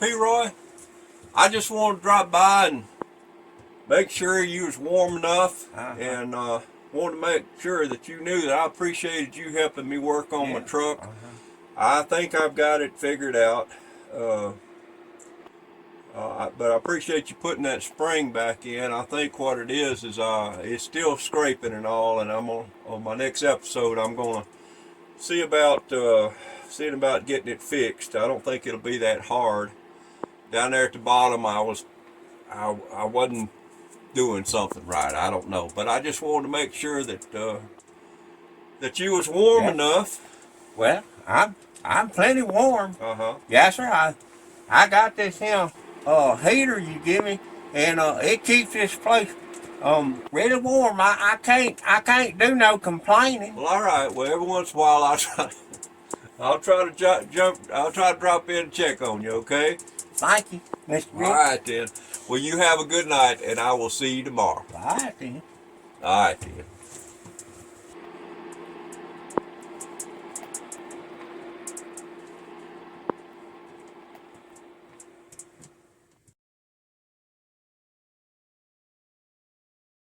PeaRoy, I just wanted to drop by and make sure you was warm enough, and wanted to make sure that you knew that I appreciated you helping me work on my truck. I think I've got it figured out, but I appreciate you putting that spring back in. I think what it is it's still scraping and all, and I'm on my next episode I'm gonna see about getting it fixed. I don't think it'll be that hard. Down there at the bottom, I wasn't doing something right. I don't know, but I just wanted to make sure that that you was warm enough. Well, I'm plenty warm. Yes, sir. I got this here heater you give me, and it keeps this place really warm. I can't do no complaining. Well, all right. Well, every once in a while I'll try to drop in and check on you. Okay. Thank you, Mr. Rick. All right then. Well, you have a good night, and I will see you tomorrow. All right then. All right then.